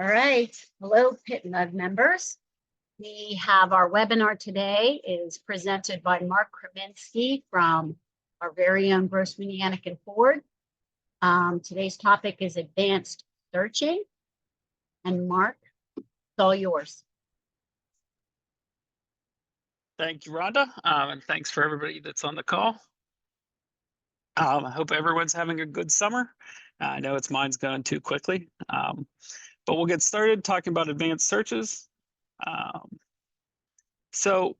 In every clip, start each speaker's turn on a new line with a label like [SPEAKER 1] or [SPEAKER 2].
[SPEAKER 1] All right. Hello, PittNUG members. We have our webinar today is presented by Mark Kreminski from our very own Grossman Yanak Ford. Today's topic is advanced searching. And Mark, it's all yours.
[SPEAKER 2] Thank you, Rhonda, and thanks for everybody that's on the call. I hope everyone's having a good summer. I know mine's going too quickly, but we'll get started talking about advanced searches. So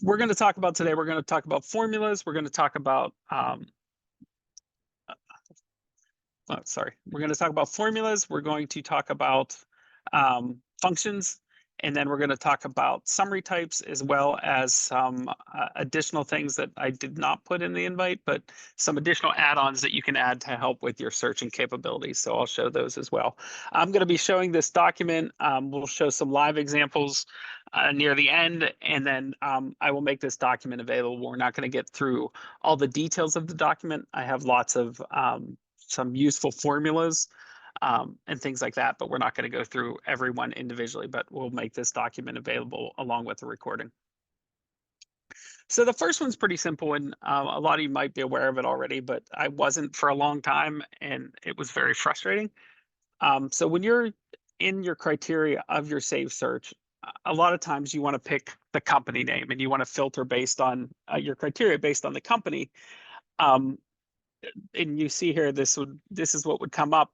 [SPEAKER 2] we're going to talk about today, we're going to talk about formulas. We're going to talk about, we're going to talk about formulas. We're going to talk about functions. And then we're going to talk about summary types, as well as some additional things that I did not put in the invite, but some additional add-ons that you can add to help with your searching capabilities. So I'll show those as well. I'm going to be showing this document. We'll show some live examples near the end, and then I will make this document available. We're not going to get through all the details of the document. I have lots of some useful formulas and things like that, but we're not going to go through every one individually, but we'll make this document available along with the recording. So the first one's pretty simple, and a lot of you might be aware of it already, but I wasn't for a long time, and it was very frustrating. So when you're in your criteria of your saved search, a lot of times you want to pick the company name, and you want to filter based on your criteria based on the company. And you see here, this is what would come up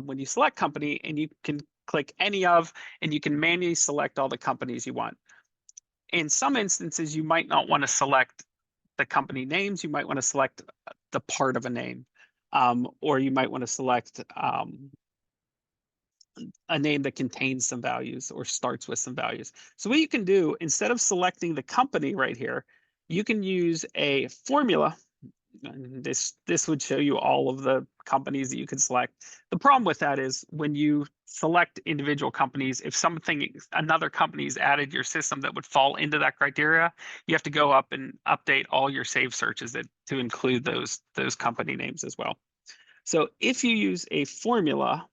[SPEAKER 2] when you select company, and you can click any of, and you can manually select all the companies you want. In some instances, you might not want to select the company names. You might want to select the part of a name, or you might want to select a name that contains some values or starts with some values. So what you can do, instead of selecting the company right here, you can use a formula. And this would show you all of the companies that you can select. The problem with that is when you select individual companies, if another company's added your system that would fall into that criteria, you have to go up and update all your saved searches to include those company names as well. So if you use a formula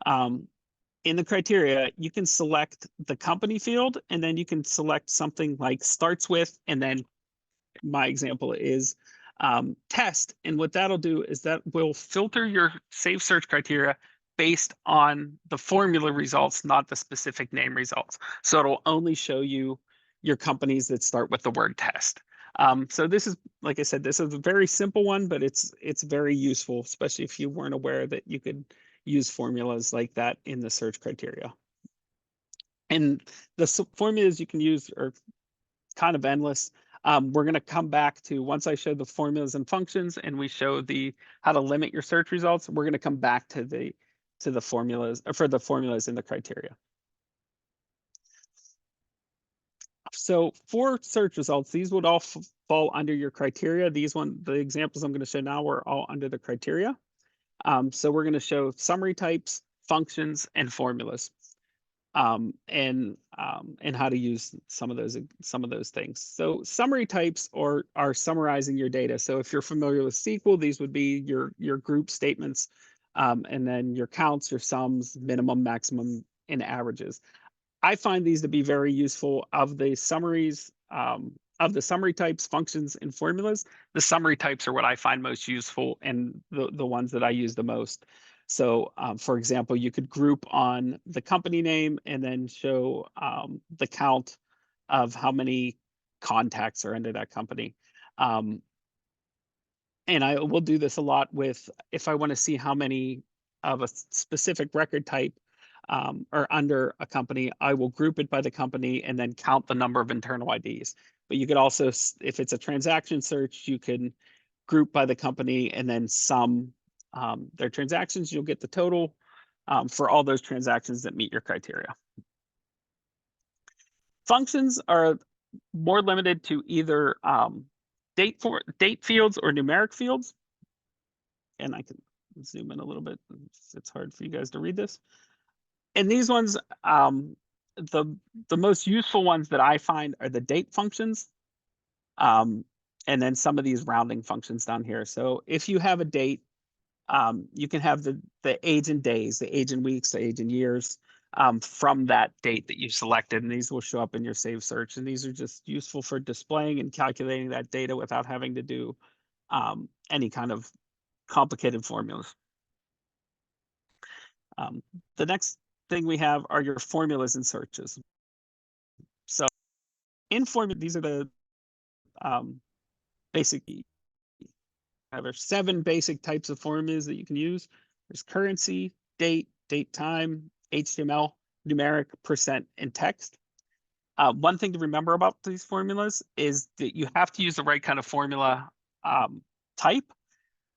[SPEAKER 2] in the criteria, you can select the company field, and then you can select something like starts with, and then my example is test. And what that'll do is that will filter your saved search criteria based on the formula results, not the specific name results. So it'll only show you your companies that start with the word test. So this is, like I said, this is a very simple one, but it's very useful, especially if you weren't aware that you could use formulas like that in the search criteria. And the formulas you can use are kind of endless. We're going to come back to, once I show the formulas and functions, and we show how to limit your search results, we're going to come back to the formulas, or for the formulas in the criteria. So for search results, these would all fall under your criteria. The examples I'm going to show now are all under the criteria. So we're going to show summary types, functions, and formulas. And how to use some of those things. So summary types are summarizing your data. So if you're familiar with SQL, these would be your group statements, and then your counts, your sums, minimum, maximum, and averages. I find these to be very useful of the summaries, of the summary types, functions, and formulas. The summary types are what I find most useful, and the ones that I use the most. So for example, you could group on the company name and then show the count of how many contacts are under that company. And I will do this a lot with, if I want to see how many of a specific record type are under a company, I will group it by the company and then count the number of internal IDs. But you could also, if it's a transaction search, you can group by the company and then sum their transactions. You'll get the total for all those transactions that meet your criteria. Functions are more limited to either date fields or numeric fields. And I can zoom in a little bit. It's hard for you guys to read this. And these ones, the most useful ones that I find are the date functions, and then some of these rounding functions down here. So if you have a date, you can have the age in days, the age in weeks, the age in years from that date that you selected, and these will show up in your saved search. And these are just useful for displaying and calculating that data without having to do any kind of complicated formulas. The next thing we have are your formulas and searches. So in formula, these are the basic, there are 7 basic types of formulas that you can use. There's currency, date, date time, HTML, numeric, percent, and text. One thing to remember about these formulas is that you have to use the right kind of formula type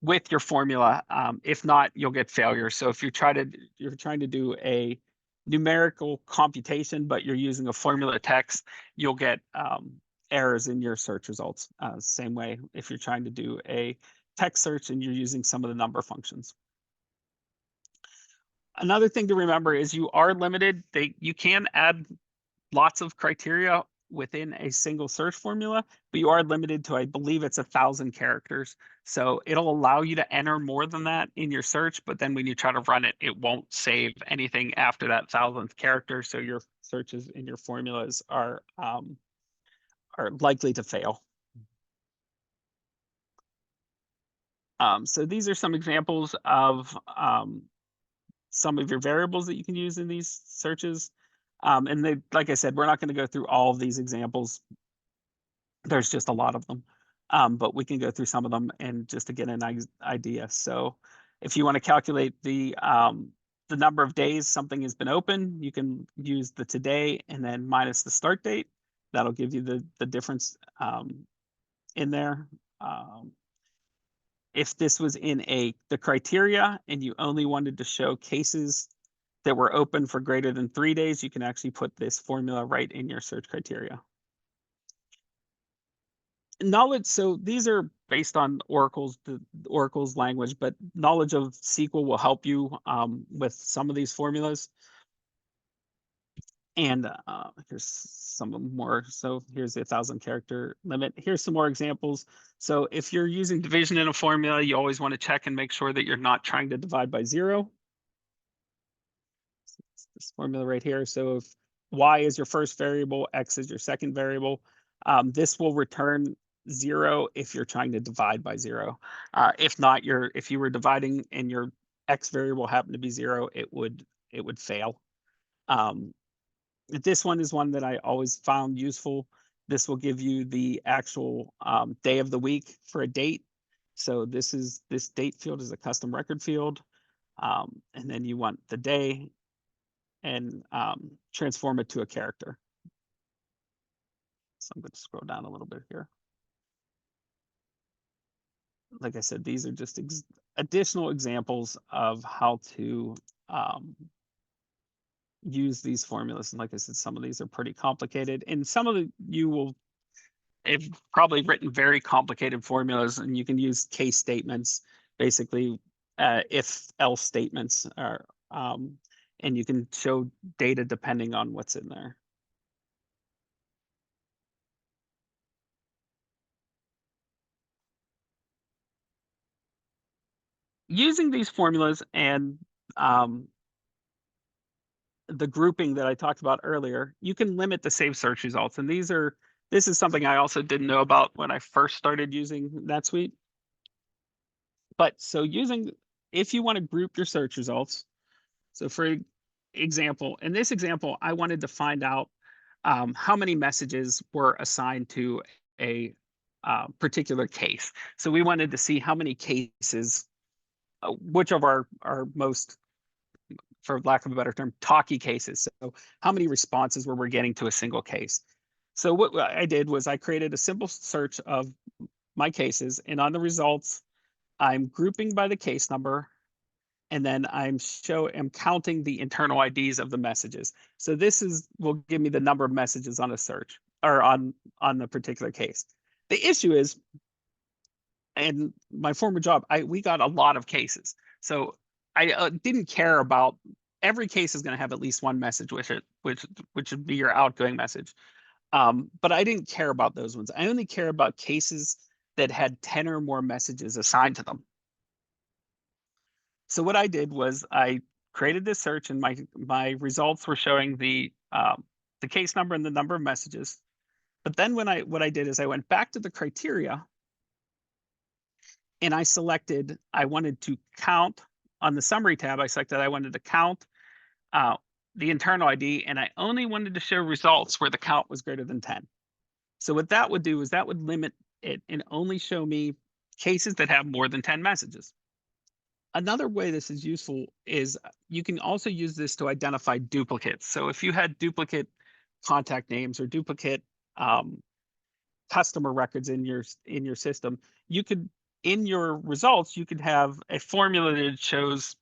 [SPEAKER 2] with your formula. If not, you'll get failure. So if you're trying to do a numerical computation, but you're using a formula text, you'll get errors in your search results. Same way if you're trying to do a text search and you're using some of the number functions. Another thing to remember is you are limited. You can add lots of criteria within a single search formula, but you are limited to, I believe it's 1,000 characters. So it'll allow you to enter more than that in your search, but then when you try to run it, it won't save anything after that 1,000th character. So your searches in your formulas are likely to fail. So these are some examples of some of your variables that you can use in these searches. And they, like I said, we're not going to go through all of these examples. There's just a lot of them, but we can go through some of them and just to get an idea. So if you want to calculate the number of days something has been open, you can use the today and then minus the start date. That'll give you the difference in there. If this was in the criteria and you only wanted to show cases that were open for greater than 3 days, you can actually put this formula right in your search criteria. Knowledge, so these are based on Oracle's language, but knowledge of SQL will help you with some of these formulas. And here's some more. So here's the 1,000 character limit. Here's some more examples. So if you're using division in a formula, you always want to check and make sure that you're not trying to divide by 0. This formula right here. So if y is your first variable, x is your second variable, this will return 0 if you're trying to divide by 0. If not, if you were dividing and your x variable happened to be 0, it would fail. This one is one that I always found useful. This will give you the actual day of the week for a date. So this date field is a custom record field. And then you want the day and transform it to a character. So I'm going to scroll down a little bit here. Like I said, these are just additional examples of how to use these formulas. And like I said, some of these are pretty complicated, and some of you have probably written very complicated formulas, and you can use case statements, basically if else statements are, and you can show data depending on what's in there. Using these formulas and the grouping that I talked about earlier, you can limit the saved search results. And this is something I also didn't know about when I first started using NetSuite. But so if you want to group your search results, so for example, in this example, I wanted to find out how many messages were assigned to a particular case. So we wanted to see how many cases, which of our most, for lack of a better term, talky cases. So how many responses were we getting to a single case? So what I did was I created a simple search of my cases, and on the results, I'm grouping by the case number, and then I'm counting the internal IDs of the messages. So this will give me the number of messages on a search or on the particular case. The issue is, in my former job, we got a lot of cases. So I didn't care about, every case is going to have at least one message with it, which would be your outgoing message. But I didn't care about those ones. I only care about cases that had 10 or more messages assigned to them. So what I did was I created this search, and my results were showing the case number and the number of messages. But then what I did is I went back to the criteria, and I selected, I wanted to count on the summary tab. I selected, I wanted to count uh, the internal ID, and I only wanted to show results where the count was greater than 10. So what that would do is that would limit it and only show me cases that have more than 10 messages. Another way this is useful is you can also use this to identify duplicates. So if you had duplicate contact names or duplicate customer records in your system, you could, in your results, you could have a formula that shows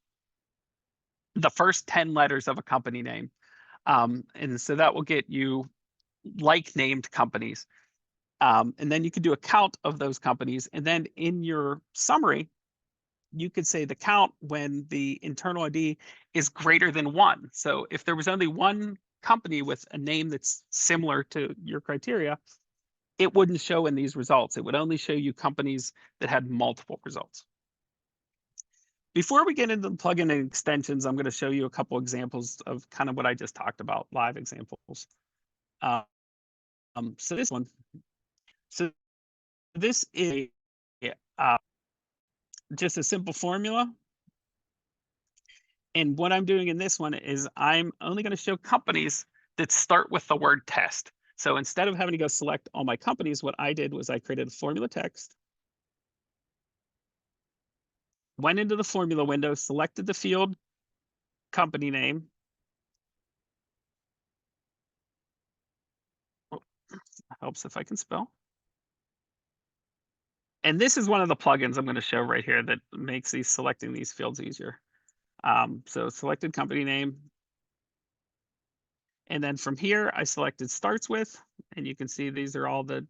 [SPEAKER 2] the first 10 letters of a company name. And so that will get you like named companies. And then you could do a count of those companies. And then in your summary, you could say the count when the internal ID is greater than 1. So if there was only one company with a name that's similar to your criteria, it wouldn't show in these results. It would only show you companies that had multiple results. Before we get into the plugin and extensions, I'm going to show you a couple examples of kind of what I just talked about, live examples. So this one, so this is just a simple formula. And what I'm doing in this one is I'm only going to show companies that start with the word test. So instead of having to go select all my companies, what I did was I created a formula text, went into the formula window, selected the field company name. Oh, helps if I can spell. And this is one of the plugins I'm going to show right here that makes selecting these fields easier. So selected company name. And then from here, I selected starts with, and you can see these are all the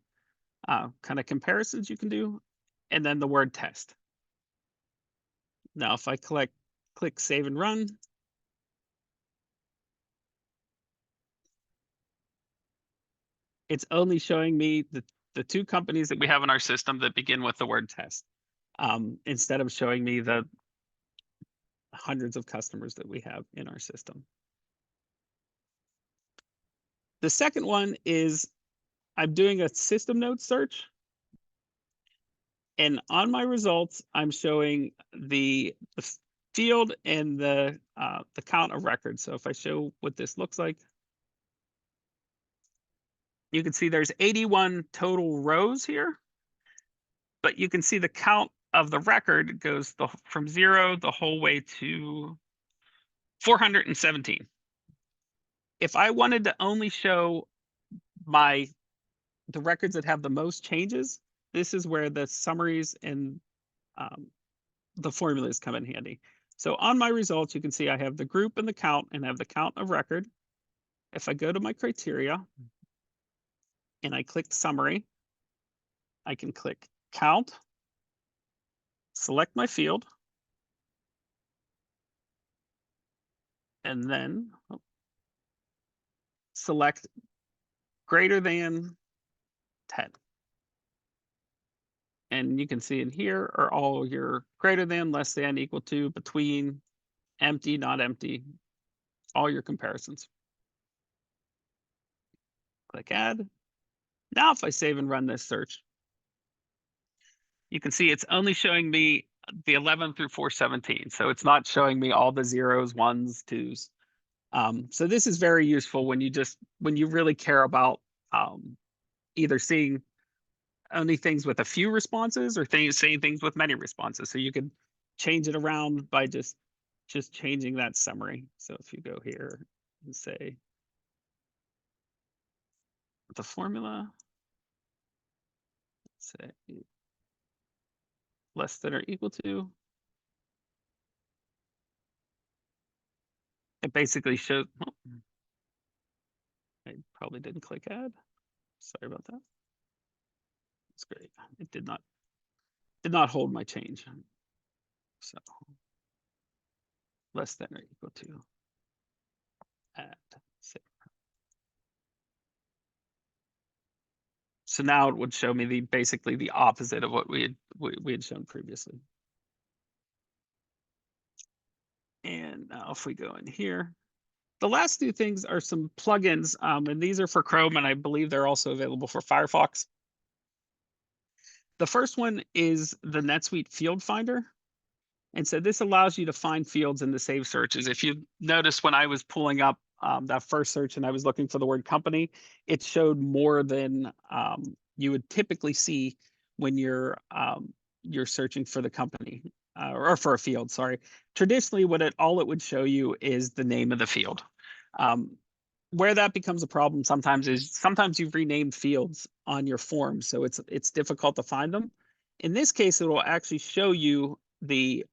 [SPEAKER 2] kind of comparisons you can do. And then the word test. Now, if I click save and run, it's only showing me the two companies that we have in our system that begin with the word test, instead of showing me the hundreds of customers that we have in our system. The second one is I'm doing a system node search. And on my results, I'm showing the field and the count of records. So if I show what this looks like, you can see there's 81 total rows here, but you can see the count of the record goes from 0 the whole way to 417. If I wanted to only show the records that have the most changes, this is where the summaries and the formulas come in handy. So on my results, you can see I have the group and the count, and I have the count of record. If I go to my criteria and I click summary, I can click count, select my field, and then select greater than 10. And you can see in here are all your greater than, less than, equal to, between, empty, not empty, all your comparisons. Click add. Now if I save and run this search, you can see it's only showing me the 11 through 417. So it's not showing me all the zeros, ones, twos. So this is very useful when you really care about either seeing only things with a few responses or saying things with many responses. So you could change it around by just changing that summary. So if you go here and say the formula, say less than or equal to, it basically shows, oh, I probably didn't click add. Sorry about that. That's great. It did not hold my change. So less than or equal to add. So now it would show me basically the opposite of what we had shown previously. And now if we go in here, the last two things are some plugins, and these are for Chrome, and I believe they're also available for Firefox. The first one is the NetSuite Field Finder. And so this allows you to find fields in the saved searches. If you notice when I was pulling up that first search and I was looking for the word company, it showed more than you would typically see when you're searching for the company or for a field. Sorry. Traditionally, all it would show you is the name of the field. Where that becomes a problem sometimes you've renamed fields on your form, so it's difficult to find them. In this case, it will actually show you the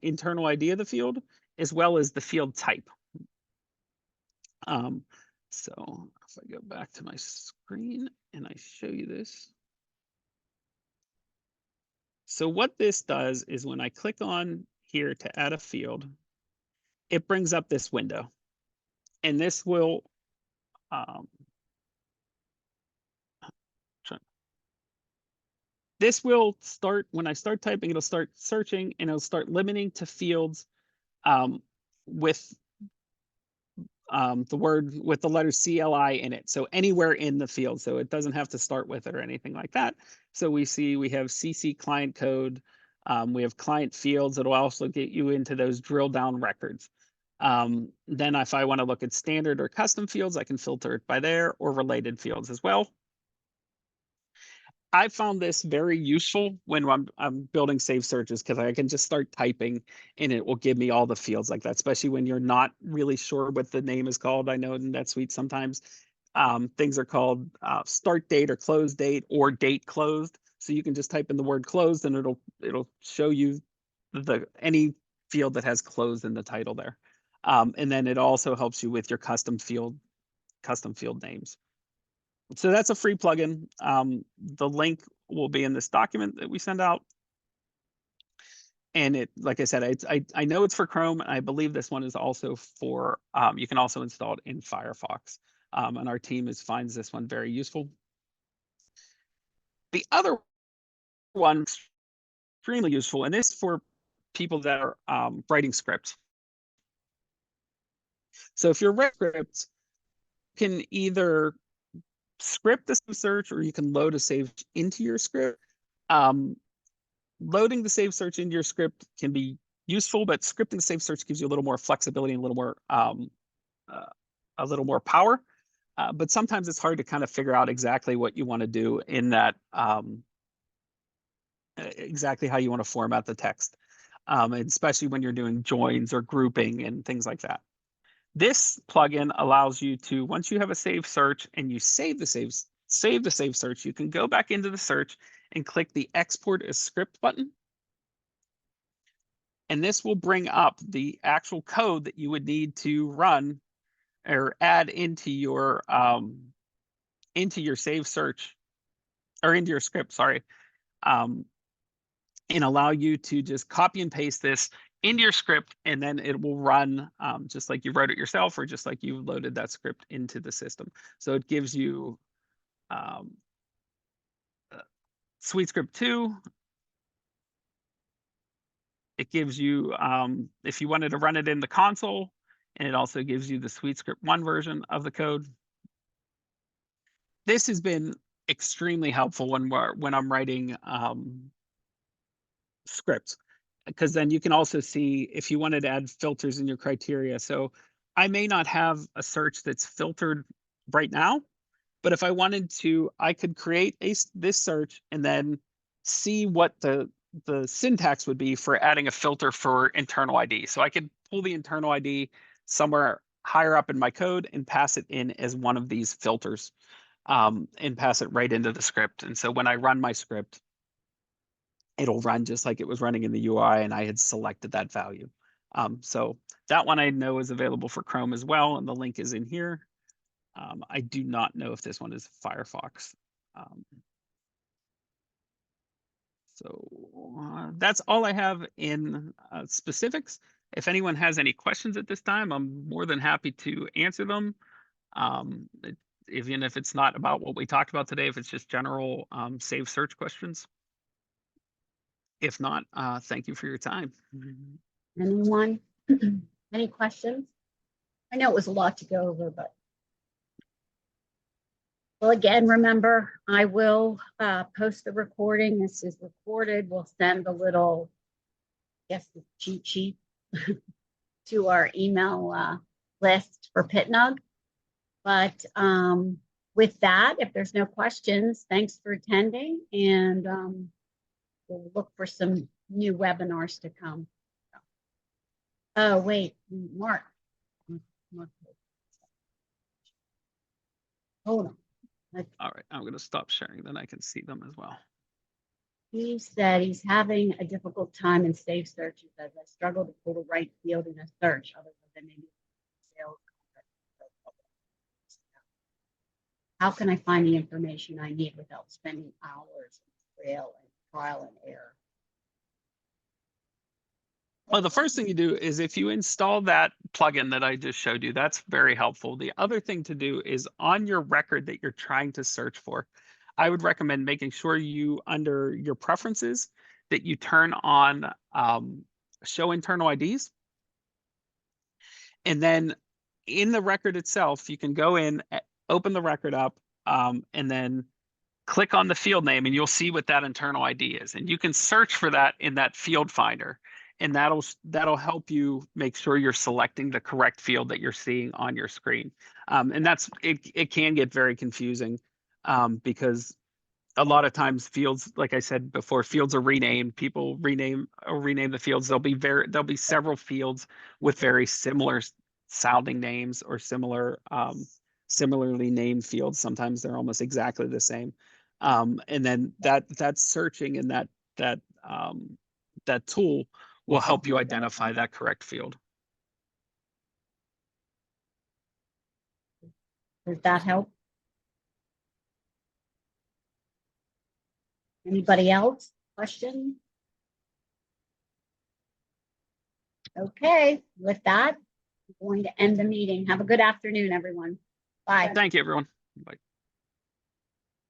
[SPEAKER 2] internal ID of the field as well as the field type. So if I go back to my screen and I show you this. So what this does is when I click on here to add a field, it brings up this window. And this will start, when I start typing, it'll start searching and it'll start limiting to fields with the letter CLI in it. So anywhere in the field. So it doesn't have to start with it or anything like that. So we have CC client code. We have client fields. It'll also get you into those drill down records. Then if I want to look at standard or custom fields, I can filter it by there, or related fields as well. I found this very useful when I'm building saved searches, because I can just start typing and it will give me all the fields like that, especially when you're not really sure what the name is called. I know in NetSuite sometimes things are called start date or close date or date closed. So you can just type in the word closed and it'll show you any field that has closed in the title there. And then it also helps you with your custom field names. So that's a free plugin. The link will be in this document that we send out. And like I said, I know it's for Chrome, and I believe this one is also for, you can also install it in Firefox. And our team finds this one very useful. The other one is extremely useful, and this is for people that are writing scripts. So if you're writing scripts, you can either script the search, or you can load a save into your script. Loading the save search into your script can be useful, but scripting the save search gives you a little more flexibility and a little more power. But sometimes it's hard to kind of figure out exactly what you want to do in that, exactly how you want to format the text, and especially when you're doing joins or grouping and things like that. This plugin allows you to, once you have a saved search and you save the save search, you can go back into the search and click the Export as Script button. And this will bring up the actual code that you would need to run or add into your save search, or into your script, sorry, and allow you to just copy and paste this into your script, and then it will run just like you wrote it yourself, or just like you loaded that script into the system. So it gives you SuiteScript 2. It gives you, if you wanted to run it in the console, and it also gives you the SuiteScript 1 version of the code. This has been extremely helpful when I'm writing scripts, because then you can also see if you wanted to add filters in your criteria. So I may not have a search that's filtered right now, but if I wanted to, I could create this search and then see what the syntax would be for adding a filter for internal ID. So I could pull the internal ID somewhere higher up in my code and pass it in as one of these filters, and pass it right into the script. And so when I run my script, it'll run just like it was running in the UI and I had selected that value. So that one I know is available for Chrome as well, and the link is in here. I do not know if this one is Firefox. So that's all I have in specifics. If anyone has any questions at this time, I'm more than happy to answer them. Even if it's not about what we talked about today, if it's just general save search questions. If not, thank you for your time.
[SPEAKER 1] Anyone? Any questions? I know it was a lot to go over, but. Well, again, remember, I will post the recording. This is recorded. We'll send a little, I guess, the cheat sheet to our email list for PittNUG. But with that, if there's no questions, thanks for attending, and we'll look for some new webinars to come. Oh, wait, Mark. Hold on.
[SPEAKER 2] All right, I'm going to stop sharing, then I can see them as well.
[SPEAKER 1] He said he's having a difficult time in safe search. He says, I struggle to pull the right field in a search, other than maybe sales. How can I find the information I need without spending hours in trial and error?
[SPEAKER 2] Well, the first thing you do is if you install that plugin that I just showed you, that's very helpful. The other thing to do is on your record that you're trying to search for, I would recommend making sure you, under your preferences, that you turn on show internal IDs. And then in the record itself, you can go in, open the record up, and then click on the field name, and you'll see what that internal ID is. And you can search for that in that field finder. And that'll help you make sure you're selecting the correct field that you're seeing on your screen. And it can get very confusing because a lot of times fields, like I said before, fields are renamed. People rename the fields. There'll be several fields with very similar sounding names or similarly named fields. Sometimes they're almost exactly the same. And then that searching and that tool will help you identify that correct field.
[SPEAKER 1] Does that help? Anybody else? Question? Okay, with that, I'm going to end the meeting. Have a good afternoon, everyone. Bye.
[SPEAKER 2] Thank you, everyone. Bye.